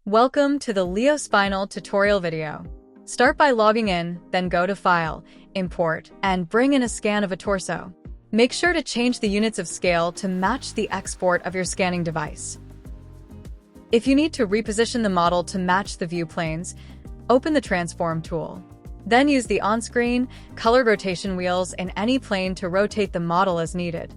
Welcome to the LeoSpinal tutorial video. Start by logging in, then go to File, Import, and bring in a scan of a torso. Make sure to change the units of scale to match the export of your scanning device. If you need to reposition the model to match the view planes, open the Transform tool. Then use the on-screen, colored rotation wheels in any plane to rotate the model as needed.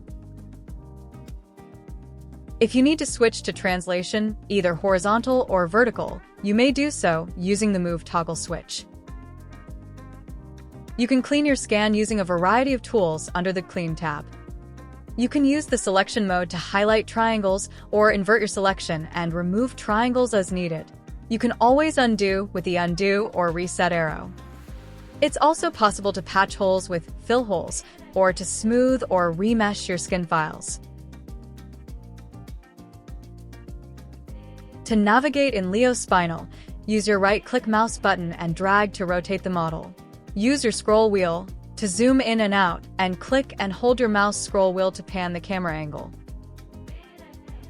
If you need to switch to translation, either horizontal or vertical, you may do so using the Move toggle switch. You can clean your scan using a variety of tools under the Clean tab. You can use the selection mode to highlight triangles or invert your selection and remove triangles as needed. You can always undo with the Undo or Reset arrow. It's also possible to patch holes with Fill Holes or to smooth or remesh your skin files. To navigate in LeoSpinal, use your right-click mouse button and drag to rotate the model. Use your scroll wheel to zoom in and out, and click and hold your mouse scroll wheel to pan the camera angle.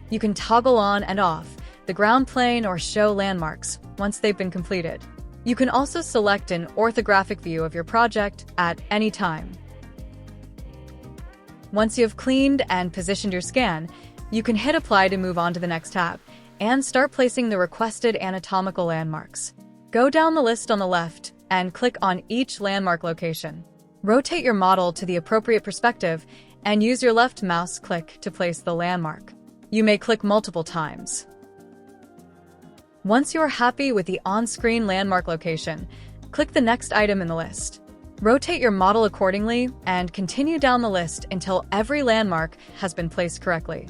You can toggle on and off the ground plane or show landmarks once they've been completed. You can also select an orthographic view of your project at any time. Once you have cleaned and positioned your scan, you can hit Apply to move on to the next tab and start placing the requested anatomical landmarks. Go down the list on the left and click on each landmark location. Rotate your model to the appropriate perspective and use your left mouse click to place the landmark. You may click multiple times. Once you're happy with the on-screen landmark location, click the next item in the list. Rotate your model accordingly and continue down the list until every landmark has been placed correctly.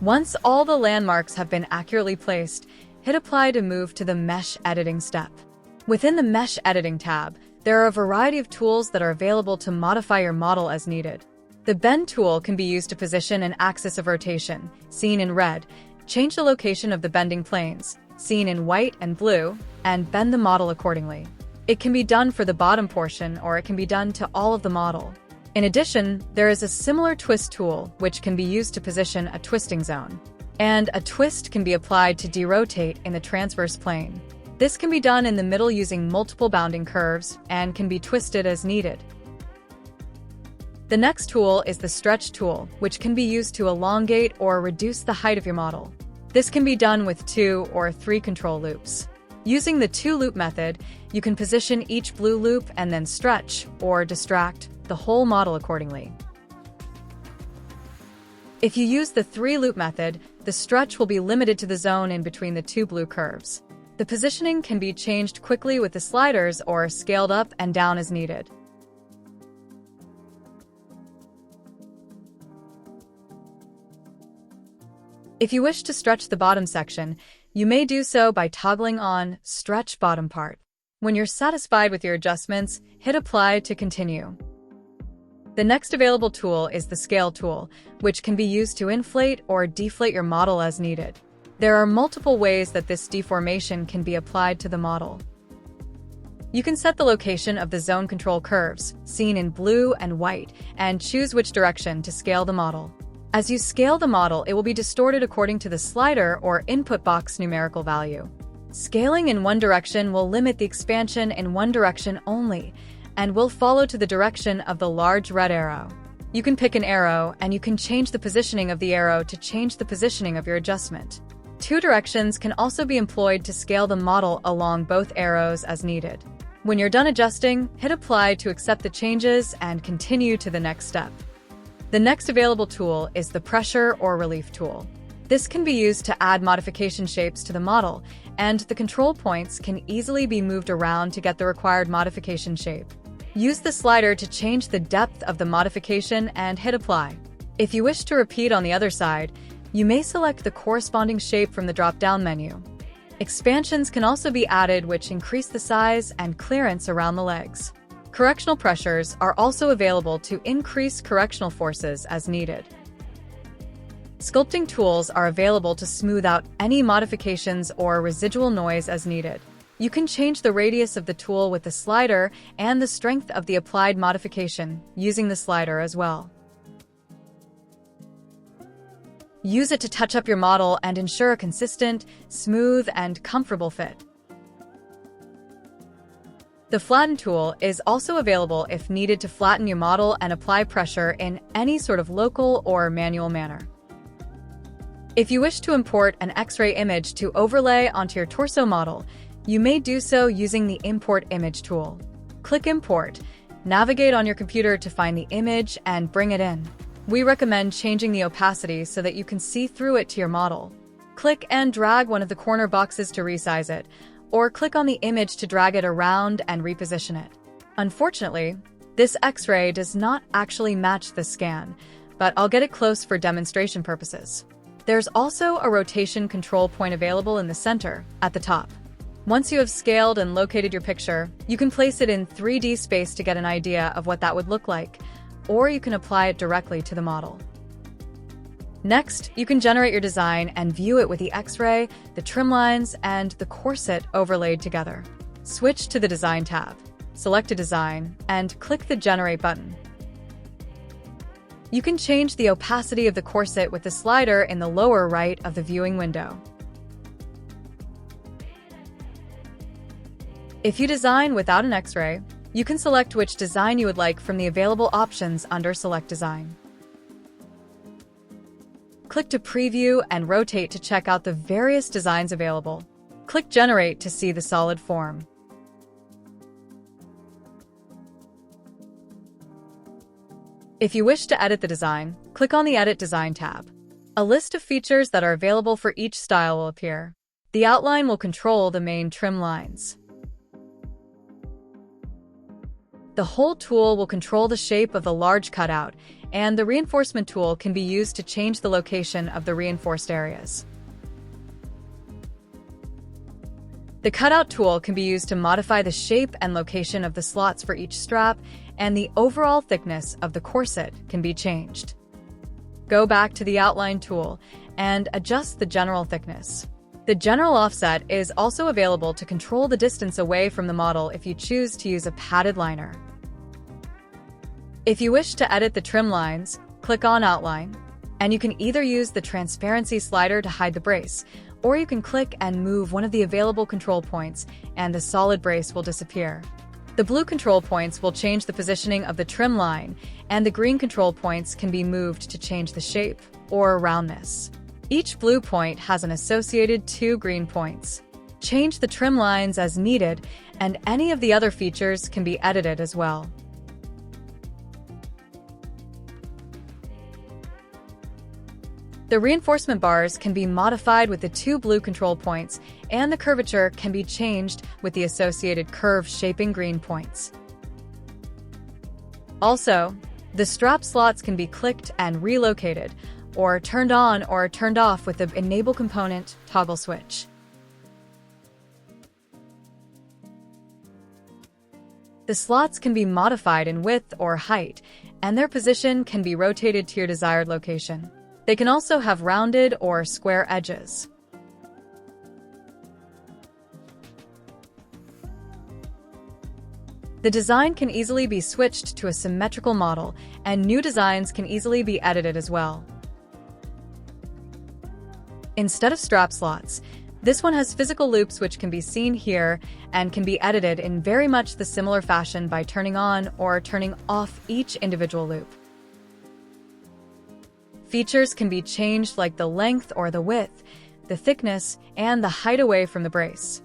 Once all the landmarks have been accurately placed, hit Apply to move to the Mesh Editing step. Within the Mesh Editing tab, there are a variety of tools that are available to modify your model as needed. The Bend tool can be used to position an axis of rotation, seen in red, change the location of the bending planes, seen in white and blue, and bend the model accordingly. It can be done for the bottom portion, or it can be done to all of the model. In addition, there is a similar twist tool which can be used to position a twisting zone. And a twist can be applied to derotate in the transverse plane. This can be done in the middle using multiple bounding curves and can be twisted as needed. The next tool is the Stretch tool, which can be used to elongate or reduce the height of your model. This can be done with 2 or 3 control loops. Using the 2-loop method, you can position each blue loop and then stretch or distract the whole model accordingly. If you use the 3-loop method, the stretch will be limited to the zone in between the 2 blue curves. The positioning can be changed quickly with the sliders or scaled up and down as needed. If you wish to stretch the bottom section, you may do so by toggling on Stretch Bottom Part. When you're satisfied with your adjustments, hit Apply to continue. The next available tool is the Scale tool, which can be used to inflate or deflate your model as needed. There are multiple ways that this deformation can be applied to the model. You can set the location of the zone control curves, seen in blue and white, and choose which direction to scale the model. As you scale the model, it will be distorted according to the slider or input box numerical value. Scaling in one direction will limit the expansion in one direction only, and will follow to the direction of the large red arrow. You can pick an arrow, and you can change the positioning of the arrow to change the positioning of your adjustment. 2 directions can also be employed to scale the model along both arrows as needed. When you're done adjusting, hit Apply to accept the changes and continue to the next step. The next available tool is the Pressure or Relief tool. This can be used to add modification shapes to the model, and the control points can easily be moved around to get the required modification shape. Use the slider to change the depth of the modification and hit Apply. If you wish to repeat on the other side, you may select the corresponding shape from the drop-down menu. Expansions can also be added which increase the size and clearance around the legs. Correctional pressures are also available to increase correctional forces as needed. Sculpting tools are available to smooth out any modifications or residual noise as needed. You can change the radius of the tool with the slider and the strength of the applied modification using the slider as well. Use it to touch up your model and ensure a consistent, smooth, and comfortable fit. The Flatten tool is also available if needed to flatten your model and apply pressure in any sort of local or manual manner. If you wish to import an X-ray image to overlay onto your torso model, you may do so using the Import Image tool. Click Import, navigate on your computer to find the image, and bring it in. We recommend changing the opacity so that you can see through it to your model. Click and drag one of the corner boxes to resize it, or click on the image to drag it around and reposition it. Unfortunately, this X-ray does not actually match the scan, but I'll get it close for demonstration purposes. There's also a rotation control point available in the center, at the top. Once you have scaled and located your picture, you can place it in 3D space to get an idea of what that would look like, or you can apply it directly to the model. Next, you can generate your design and view it with the X-ray, the trimlines, and the corset overlaid together. Switch to the Design tab, select a design, and click the Generate button. You can change the opacity of the corset with the slider in the lower right of the viewing window. If you design without an X-ray, you can select which design you would like from the available options under Select Design. Click to preview and rotate to check out the various designs available. Click Generate to see the solid form. If you wish to edit the design, click on the Edit Design tab. A list of features that are available for each style will appear. The outline will control the main trim lines. The Hole tool will control the shape of the large cutout, and the Reinforcement tool can be used to change the location of the reinforced areas. The Cutout tool can be used to modify the shape and location of the slots for each strap, and the overall thickness of the corset can be changed. Go back to the Outline tool and adjust the general thickness. The General Offset is also available to control the distance away from the model if you choose to use a padded liner. If you wish to edit the trim lines, click on Outline, and you can either use the transparency slider to hide the brace, or you can click and move one of the available control points and the solid brace will disappear. The blue control points will change the positioning of the trim line, and the green control points can be moved to change the shape or roundness. Each blue point has an associated 2 green points. Change the trim lines as needed, and any of the other features can be edited as well. The reinforcement bars can be modified with the 2 blue control points, and the curvature can be changed with the associated curve shaping green points. Also, the strap slots can be clicked and relocated, or turned on or turned off with the Enable Component toggle switch. The slots can be modified in width or height, and their position can be rotated to your desired location. They can also have rounded or square edges. The design can easily be switched to a symmetrical model, and new designs can easily be edited as well. Instead of strap slots, this one has physical loops which can be seen here and can be edited in very much the similar fashion by turning on or turning off each individual loop. Features can be changed like the length or the width, the thickness, and the height away from the brace.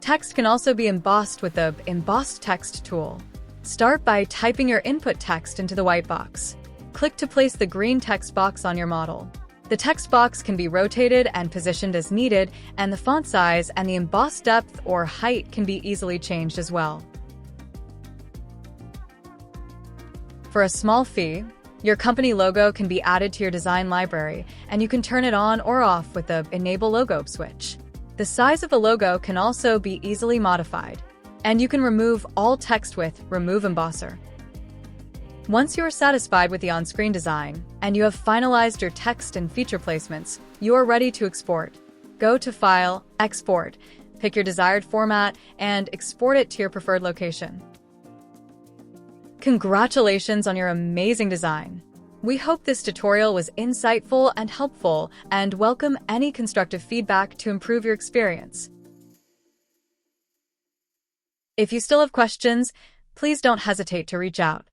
Text can also be embossed with the Embossed Text tool. Start by typing your input text into the white box. Click to place the green text box on your model. The text box can be rotated and positioned as needed, and the font size and the embossed depth or height can be easily changed as well. For a small fee, your company logo can be added to your design library, and you can turn it on or off with the Enable Logo switch. The size of the logo can also be easily modified, and you can remove all text with Remove Embosser. Once you are satisfied with the on-screen design and you have finalized your text and feature placements, you are ready to export. Go to File, Export, pick your desired format, and export it to your preferred location. Congratulations on your amazing design! We hope this tutorial was insightful and helpful, and welcome any constructive feedback to improve your experience. If you still have questions, please don't hesitate to reach out.